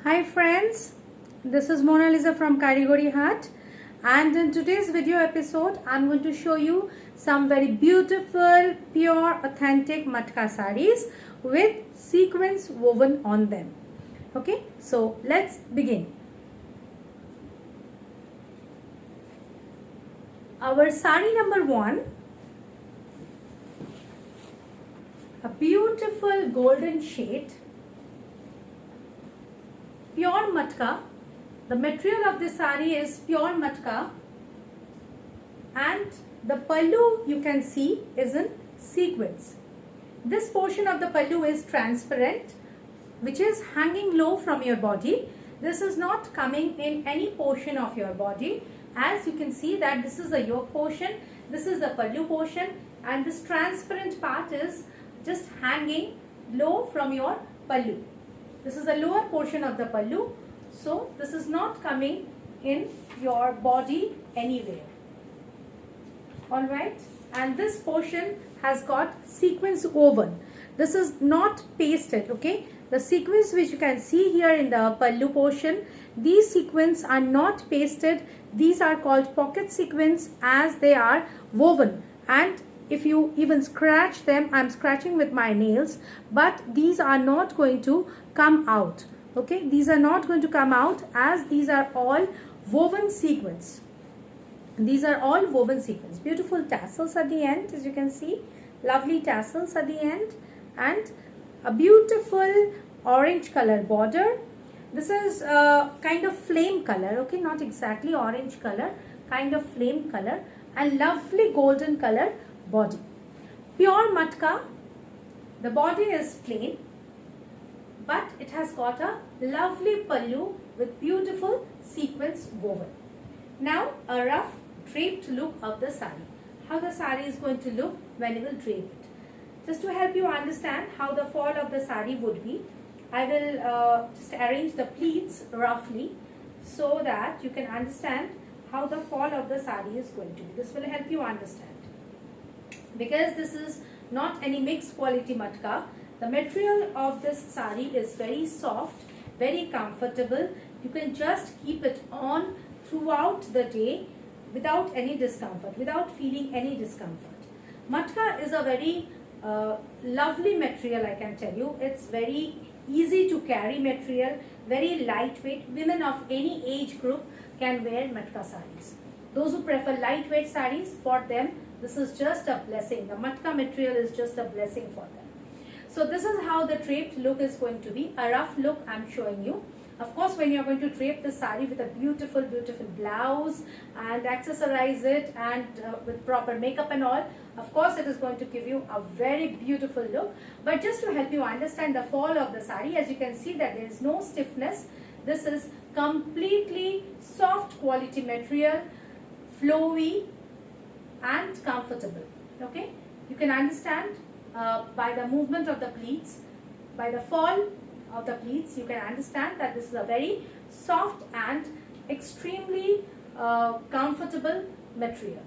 Hi friends, this is Mona Lisa from Karigori Hut, and in today's video episode I'm going to show you some very beautiful, pure, authentic matka sarees with sequins woven on them. Okay, so let's begin. Our sari number 1, a beautiful golden shade, pure matka. The material of this sari is pure matka, and the pallu you can see is in sequins. This portion of the pallu is transparent, which is hanging low from your body. This is not coming in any portion of your body. As you can see that this is the yoke portion, this is the pallu portion, and this transparent part is just hanging low from your pallu. This is the lower portion of the pallu, so this is not coming in your body anywhere. Alright, and this portion has got sequins woven. This is not pasted, okay? The sequins which you can see here in the pallu portion, these sequins are not pasted. These are called pocket sequins as they are woven, and if you even scratch them, I'm scratching with my nails, but these are not going to come out. Okay, these are not going to come out as these are all woven sequins. These are all woven sequins. Beautiful tassels at the end, as you can see. Lovely tassels at the end, and a beautiful orange color border. This is a kind of flame color, okay, not exactly orange color, kind of flame color, and lovely golden color body. Pure matka. The body is plain, but it has got a lovely pallu with beautiful sequins woven. Now a rough draped look of the sari. How the sari is going to look when you will drape it. Just to help you understand how the fall of the sari would be, I will just arrange the pleats roughly so that you can understand how the fall of the sari is going to be. This will help you understand. Because this is not any mixed quality matka, the material of this sari is very soft, very comfortable. You can just keep it on throughout the day without any discomfort, without feeling any discomfort. Matka is a very lovely material, I can tell you. It's very easy to carry material, very lightweight. Women of any age group can wear matka saris. Those who prefer lightweight saris, for them this is just a blessing. The matka material is just a blessing for them. So this is how the draped look is going to be. A rough look I'm showing you. Of course, when you are going to drape the sari with a beautiful blouse and accessorize it and with proper makeup and all, of course it is going to give you a very beautiful look. But just to help you understand the fall of the sari, as you can see that there is no stiffness. This is completely soft quality material, flowy and comfortable. Okay, you can understand by the movement of the pleats, by the fall of the pleats, you can understand that this is a very soft and extremely comfortable material,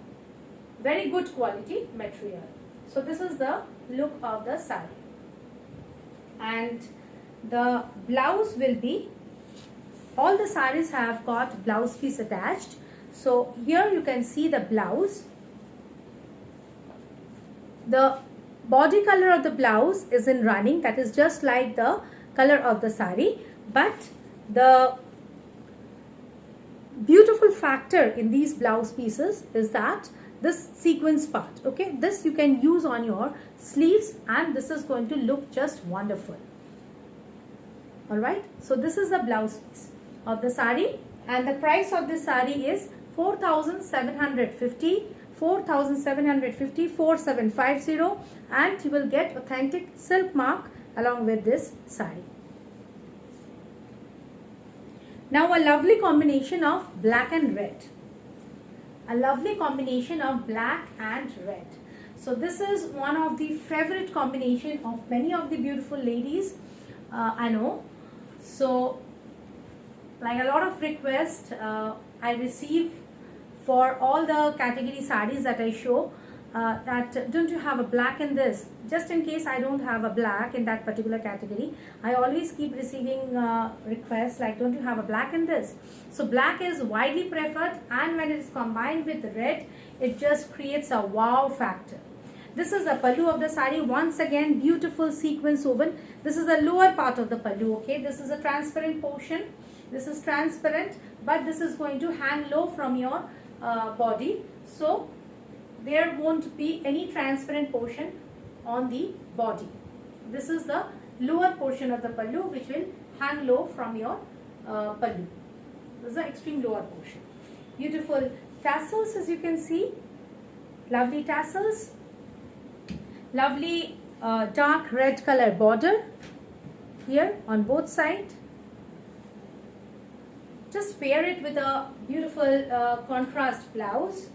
very good quality material. So this is the look of the sari, and the blouse will be, all the saris have got blouse piece attached. So here you can see the blouse. The body color of the blouse is in running, that is just like the color of the sari, but the beautiful factor in these blouse pieces is that this sequins part, okay, this you can use on your sleeves and this is going to look just wonderful. Alright, so this is the blouse piece of the sari, and the price of this sari is 4,750, 4,750, 4750, and you will get authentic silk mark along with this sari. Now a lovely combination of black and red. A lovely combination of black and red. So this is one of the favorite combination of many of the beautiful ladies, I know. So like a lot of requests I receive for all the category sarees that I show. that don't you have a black in this? Just in case I don't have a black in that particular category, I always keep receiving requests like, don't you have a black in this? So black is widely preferred, and when it is combined with red, it just creates a wow factor. This is the pallu of the sari. Once again, beautiful sequence woven. This is the lower part of the pallu, okay? This is a transparent portion. This is transparent, but this is going to hang low from your body. So there won't be any transparent portion on the body. This is the lower portion of the pallu which will hang low from your pallu. This is the extreme lower portion. Beautiful tassels, as you can see. Lovely tassels. Lovely dark red color border here on both sides. Just pair it with a beautiful contrast blouse,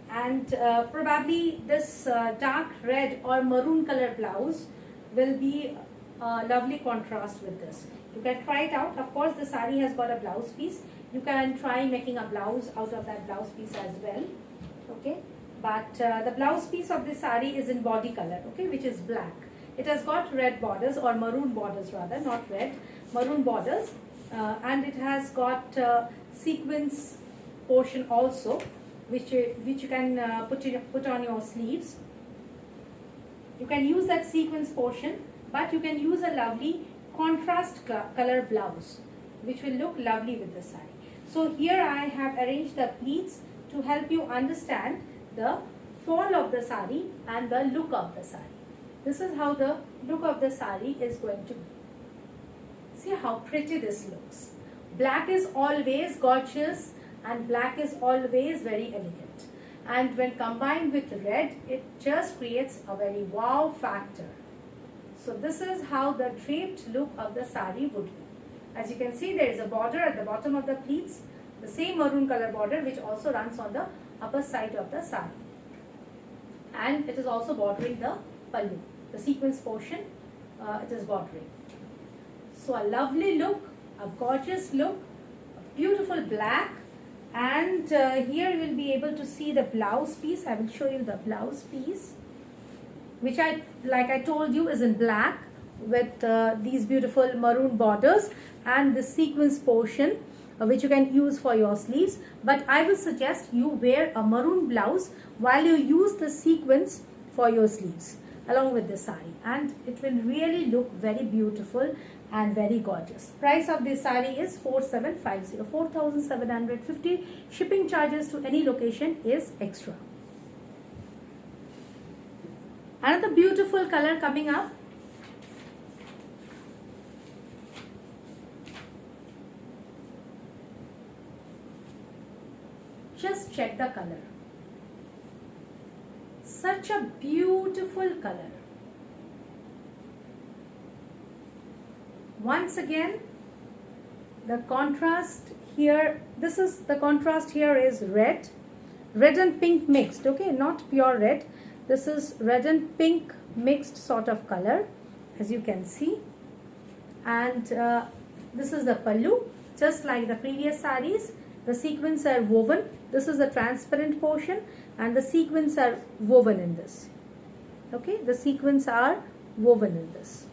and probably this dark red or maroon color blouse will be a lovely contrast with this. You can try it out. Of course, the sari has got a blouse piece. You can try making a blouse out of that blouse piece as well, okay? But the blouse piece of this sari is in body color, okay, which is black. It has got red borders, or maroon borders rather, not red, maroon borders, and it has got sequence portion also, which you can put on your sleeves. You can use that sequence portion, but you can use a lovely contrast color blouse, which will look lovely with the sari. So here I have arranged the pleats to help you understand the fall of the sari and the look of the sari. This is how the look of the sari is going to be. See how pretty this looks. Black is always gorgeous, and black is always very elegant. And when combined with red, it just creates a very wow factor. So this is how the draped look of the sari would be. As you can see, there is a border at the bottom of the pleats, the same maroon color border which also runs on the upper side of the sari. And it is also bordering the pallu, the sequence portion, it is bordering. So a lovely look, a gorgeous look, a beautiful black, and here you will be able to see the blouse piece. I will show you the blouse piece, which like I told you is in black with these beautiful maroon borders and the sequence portion which you can use for your sleeves. But I will suggest you wear a maroon blouse while you use the sequence for your sleeves along with the sari, and it will really look very beautiful and very gorgeous. Price of this sari is 4750, 4750. Shipping charges to any location is extra. Another beautiful color coming up. Just check the color. Such a beautiful color. Once again, the contrast here, the contrast here is red and pink mixed, okay, not pure red. This is red and pink mixed sort of color, as you can see. And this is the pallu. Just like the previous saris, the sequins are woven. This is the transparent portion, and the sequins are woven in this. Okay, the sequins are woven in this.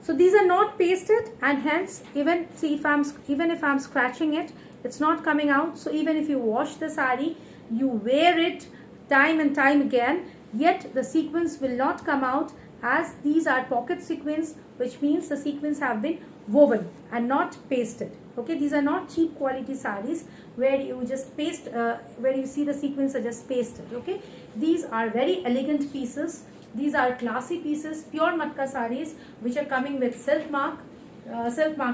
So these are not pasted, and hence even if I'm scratching it, it's not coming out. So even if you wash the sari, you wear it time and time again, yet the sequins will not come out, as these are pocket sequins, which means the sequins have been woven and not pasted. Okay, these are not cheap quality saris where you just paste, where you see the sequins are just pasted. Okay, these are very elegant pieces. These are classy pieces, pure matka saris, which are coming with silk mark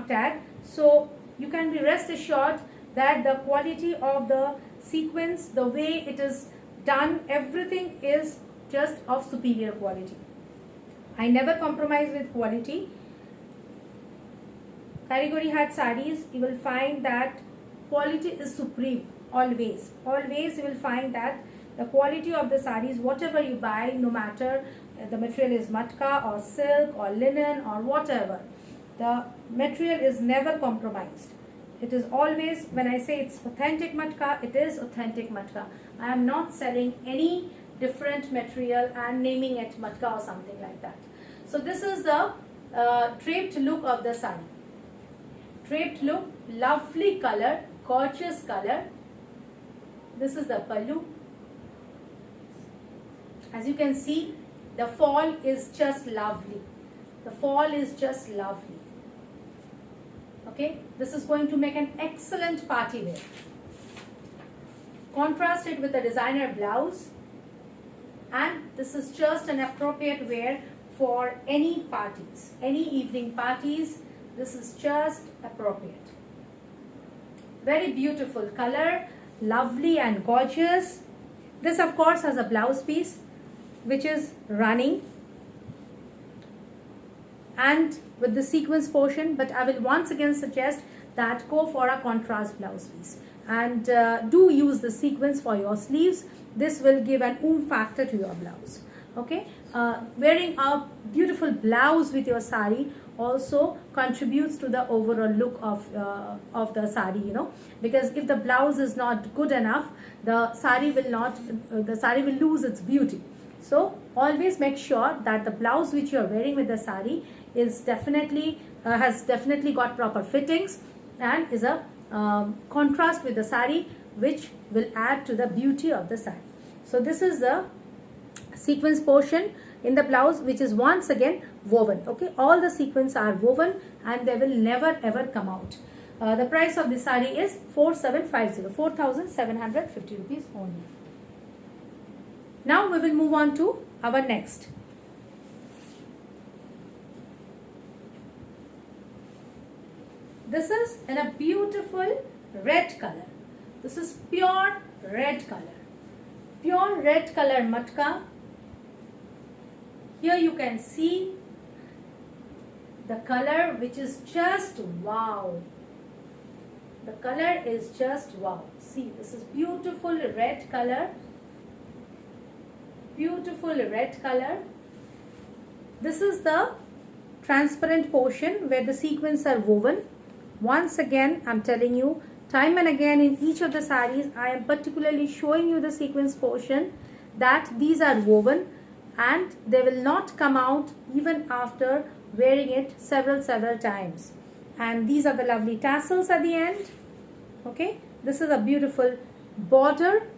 tag. So you can be rest assured that the quality of the sequins, the way it is done, everything is just of superior quality. I never compromise with quality. Karigori hat saris, you will find that quality is supreme always. Always you will find that the quality of the saris, whatever you buy, no matter the material is matka or silk or linen or whatever, the material is never compromised. It is always, when I say it's authentic matka, it is authentic matka. I am not selling any different material and naming it matka or something like that. So this is the draped look of the sari. Draped look, lovely color, gorgeous color. This is the pallu. As you can see, the fall is just lovely. The fall is just lovely. Okay, this is going to make an excellent party wear. Contrast it with the designer blouse, and this is just an appropriate wear for any parties, any evening parties. This is just appropriate. Very beautiful color, lovely and gorgeous. This of course has a blouse piece which is running and with the sequence portion, but I will once again suggest that go for a contrast blouse piece, and do use the sequence for your sleeves. This will give an oomph factor to your blouse. Okay, wearing a beautiful blouse with your sari also contributes to the overall look of the sari, you know, because if the blouse is not good enough, the sari will lose its beauty. So always make sure that the blouse which you are wearing with the sari is definitely has definitely got proper fittings and is a contrast with the sari, which will add to the beauty of the sari. So this is the sequence portion in the blouse, which is once again woven. Okay, all the sequins are woven and they will never ever come out. The price of this sari is 4750, 4750 rupees only. Now we will move on to our next. This is in a beautiful red color. This is pure red color. Pure red color matka. Here you can see the color, which is just wow. The color is just wow. See, this is beautiful red color. Beautiful red color. This is the transparent portion where the sequins are woven. Once again, I'm telling you, time and again in each of the saris, I am particularly showing you the sequence portion that these are woven and they will not come out even after wearing it several times. And these are the lovely tassels at the end. Okay, this is a beautiful border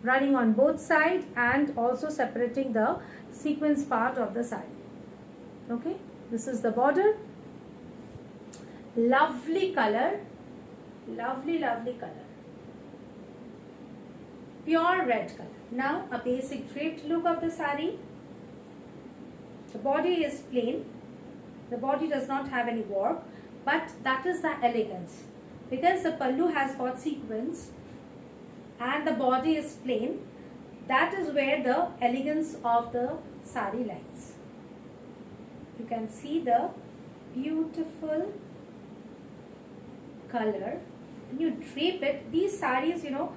running on both sides and also separating the sequence part of the sari. Okay, this is the border. Lovely color, lovely color, pure red color. Now a basic draped look of the sari. The body is plain, the body does not have any work, but that is the elegance, because the pallu has got sequins and the body is plain. That is where the elegance of the sari lies. You can see the beautiful color. When you drape it, these saris, you know,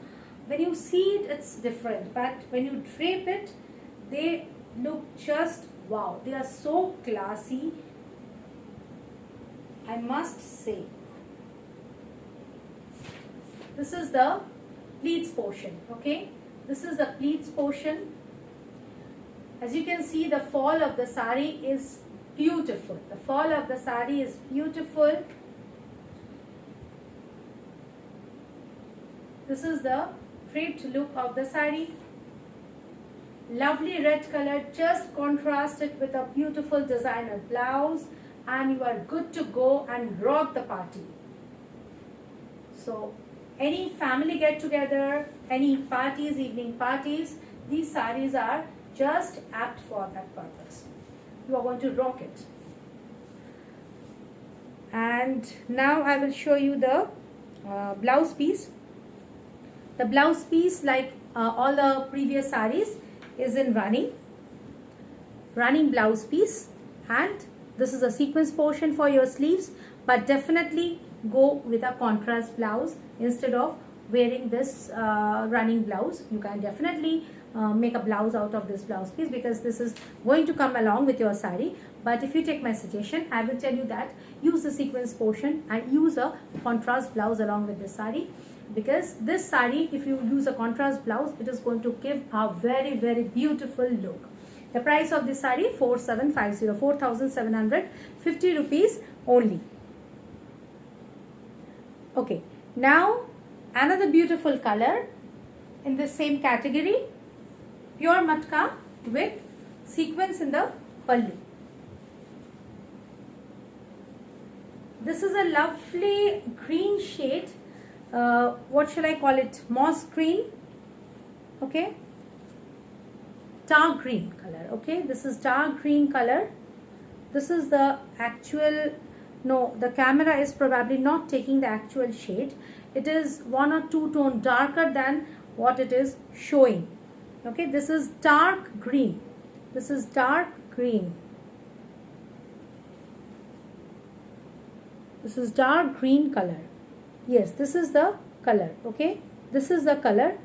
when you see it, it's different, but when you drape it, they look just wow. They are so classy, I must say. This is the pleats portion. Okay, this is the pleats portion. As you can see, the fall of the sari is beautiful. The fall of the sari is beautiful. This is the draped look of the sari. Lovely red color, just contrast it with a beautiful designer blouse and you are good to go and rock the party. So any family get together, any parties, evening parties, these saris are just apt for that purpose. You are going to rock it. And now I will show you the blouse piece. The blouse piece, like all the previous saris, is in running blouse piece, and this is a sequence portion for your sleeves, but definitely go with a contrast blouse instead of wearing this running blouse. You can definitely make a blouse out of this blouse piece, because this is going to come along with your sari. But if you take my suggestion, I will tell you that use the sequence portion and use a contrast blouse along with the sari, because this sari, if you use a contrast blouse, it is going to give a very, very beautiful look. The price of this sari 4750, 4750 rupees only. Okay, now another beautiful color in the same category, pure matka with sequence in the pallu. This is a lovely green shade. What shall I call it? Moss green. Okay, dark green color. Okay, this is dark green color. This is the actual, no, the camera is probably not taking the actual shade. It is 1 or 2 tone darker than what it is showing. Okay, this is dark green. This is dark green. This is dark green color. Yes, this is the color. Okay, this is the color.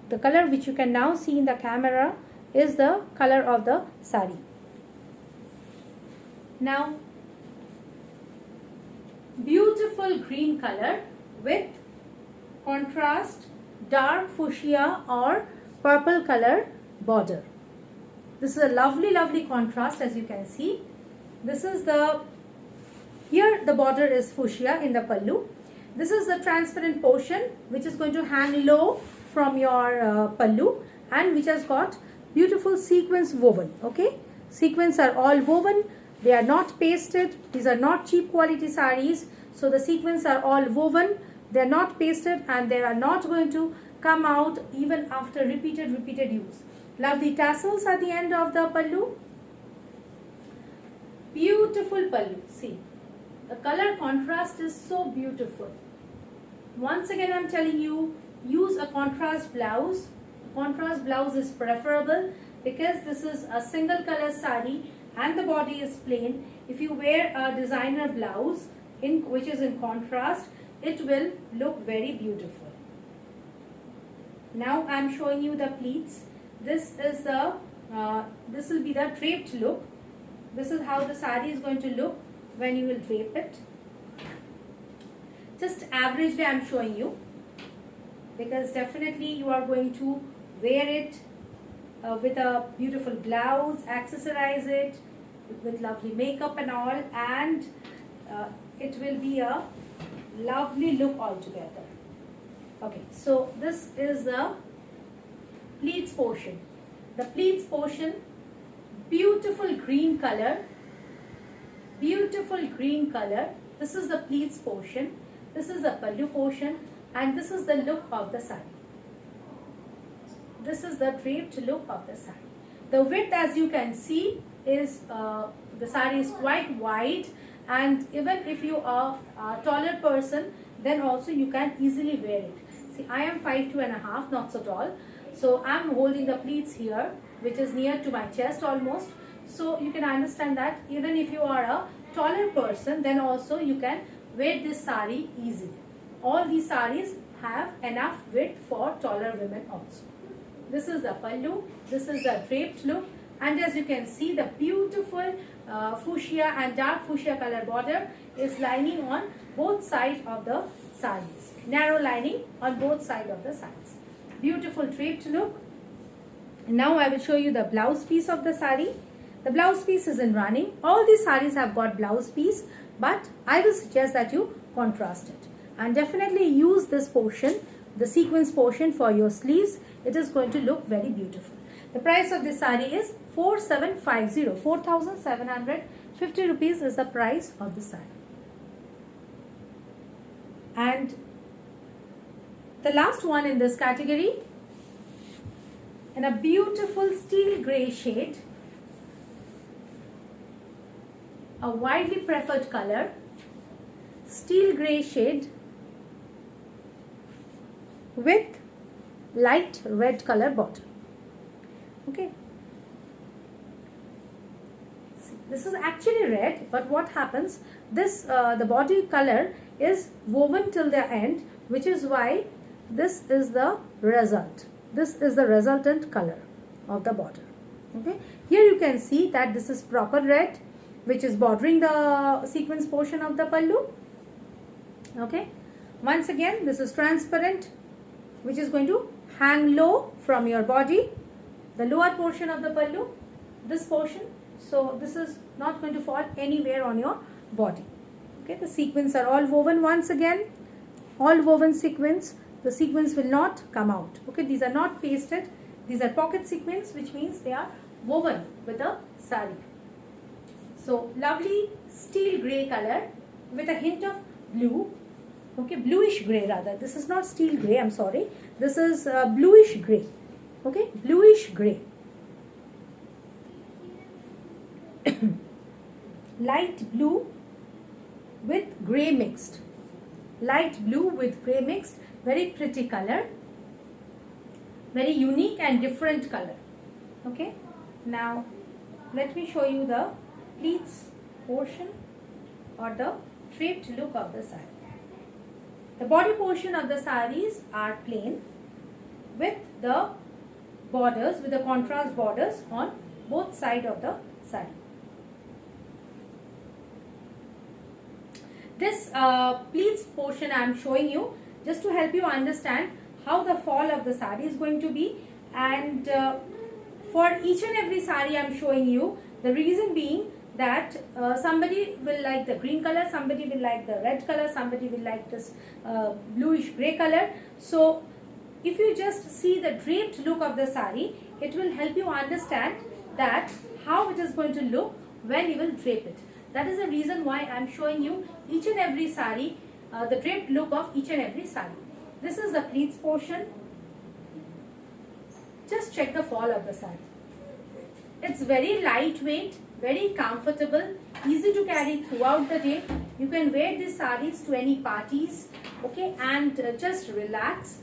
The color which you can now see in the camera is the color of the sari. Now, beautiful green color with contrast dark fuchsia or purple color border. This is a lovely, lovely contrast, as you can see. This is the, here the border is fuchsia in the pallu. This is the transparent portion which is going to hang low from your pallu, and which has got beautiful sequins woven. Okay, sequins are all woven. They are not pasted. These are not cheap quality saris. So the sequins are all woven. They are not pasted, and they are not going to come out even after repeated use. Lovely tassels at the end of the pallu. Beautiful pallu. See, the color contrast is so beautiful. Once again, I am telling you, use a contrast blouse. Contrast blouse is preferable because this is a single color sari and the body is plain. If you wear a designer blouse which is in contrast, it will look very beautiful. Now I am showing you the pleats. This is the this will be the draped look. This is how the sari is going to look when you will drape it. Just averagely I am showing you, because definitely you are going to wear it with a beautiful blouse, accessorize it with lovely makeup and all, and it will be a lovely look altogether. Okay, so this is the pleats portion. The pleats portion, beautiful green color, beautiful green color. This is the pleats portion. This is the pallu portion, and this is the look of the sari. This is the draped look of the sari. The width, as you can see, is the sari is quite wide, and even if you are a taller person, then also you can easily wear it. See, I am 5'2.5", not so tall, so I am holding the pleats here, which is near to my chest almost. So you can understand that even if you are a taller person, then also you can wear this sari easily. All these saris have enough width for taller women also. This is the pallu, this is the draped look, and as you can see, the beautiful fuchsia and dark fuchsia color border is lining on both sides of the saris. Narrow lining on both sides of the saris. Beautiful draped look. Now I will show you the blouse piece of the sari. The blouse piece is in running. All these saris have got blouse piece, but I will suggest that you contrast it. And definitely use this portion, the sequence portion, for your sleeves. It is going to look very beautiful. The price of this sari is 4750. 4750 rupees is the price of the sari. And the last one in this category, in a beautiful steel grey shade, a widely preferred color, steel grey shade with light red color border. Okay, see, this is actually red, but what happens, this the body color is woven till the end, which is why this is the result. this is the resultant color of the border. Okay, here you can see that this is proper red, which is bordering the sequence portion of the pallu. Okay, once again this is transparent, which is going to hang low from your body, the lower portion of the pallu, this portion. So this is not going to fall anywhere on your body. Okay, the sequins are all woven once again, all woven sequins. The sequins will not come out. Okay, these are not pasted. These are pocket sequins, which means they are woven with the sari. So lovely steel grey color with a hint of blue. Okay, bluish grey rather. This is not steel grey, I'm sorry. This is bluish grey. Okay, bluish grey. Light blue with grey mixed. Light blue with grey mixed. Very pretty color. Very unique and different color. Okay, now let me show you the pleats portion or the draped look of the sari. The body portion of the saris are plain with the borders, with the contrast borders on both sides of the sari. This pleats portion I am showing you just to help you understand how the fall of the sari is going to be, and for each and every sari I am showing you, the reason being that somebody will like the green color, somebody will like the red color, somebody will like this bluish grey color. So if you just see the draped look of the sari, it will help you understand that how it is going to look when you will drape it. That is the reason why I am showing you each and every sari, the draped look of each and every sari. This is the pleats portion. Just check the fall of the sari. It's very lightweight, very comfortable, easy to carry throughout the day. You can wear these saris to any parties, okay, and just relax.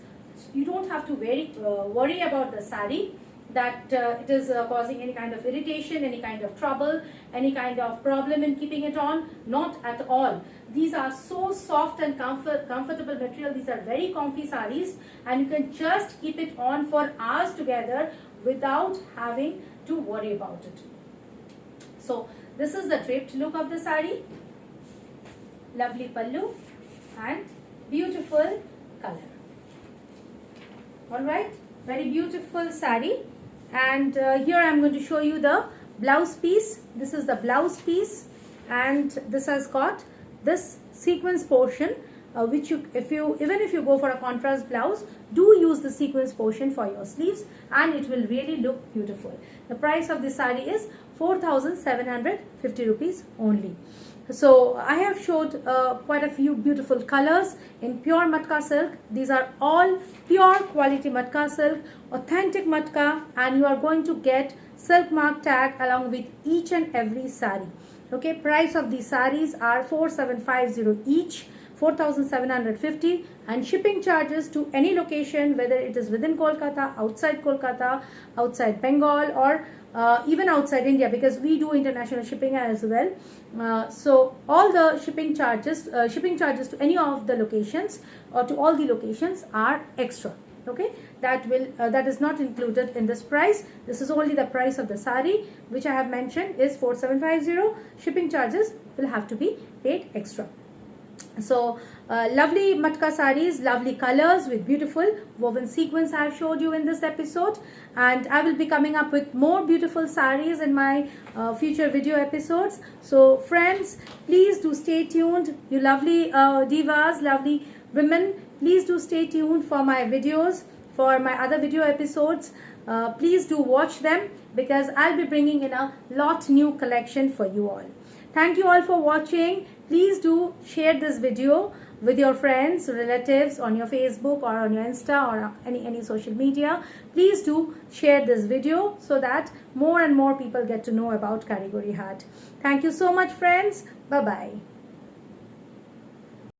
You don't have to worry about the sari, that it is causing any kind of irritation, any kind of trouble, any kind of problem in keeping it on. Not at all. These are so soft and comfortable material. These are very comfy saris, and you can just keep it on for hours together without having to worry about it. So this is the draped look of the sari. Lovely pallu and beautiful color. Alright, very beautiful sari. And here I am going to show you the blouse piece. This is the blouse piece, and this has got this sequence portion, which even if you go for a contrast blouse, do use the sequence portion for your sleeves, and it will really look beautiful. The price of this sari is 4,750 rupees only. So I have showed quite a few beautiful colors in pure matka silk. These are all pure quality matka silk, authentic matka, and you are going to get silk mark tag along with each and every sari. Okay, price of these saris are 4,750 each, 4,750, and shipping charges to any location, whether it is within Kolkata, outside Bengal, or even outside India, because we do international shipping as well. So all the shipping charges to any of the locations or to all the locations are extra. Okay, that is not included in this price. This is only the price of the sari, which I have mentioned is 4,750. Shipping charges will have to be paid extra. So lovely matka saris, lovely colors with beautiful woven sequins I have showed you in this episode, and I will be coming up with more beautiful saris in my future video episodes. So friends, please do stay tuned. You lovely divas, lovely women, please do stay tuned for my videos, for my other video episodes. Please do watch them, because I'll be bringing in a lot new collection for you all. Thank you all for watching. Please do share this video with your friends, relatives, on your Facebook or on your Insta or any social media. Please do share this video so that more and more people get to know about Karigori Haat. Thank you so much, friends. Bye-bye.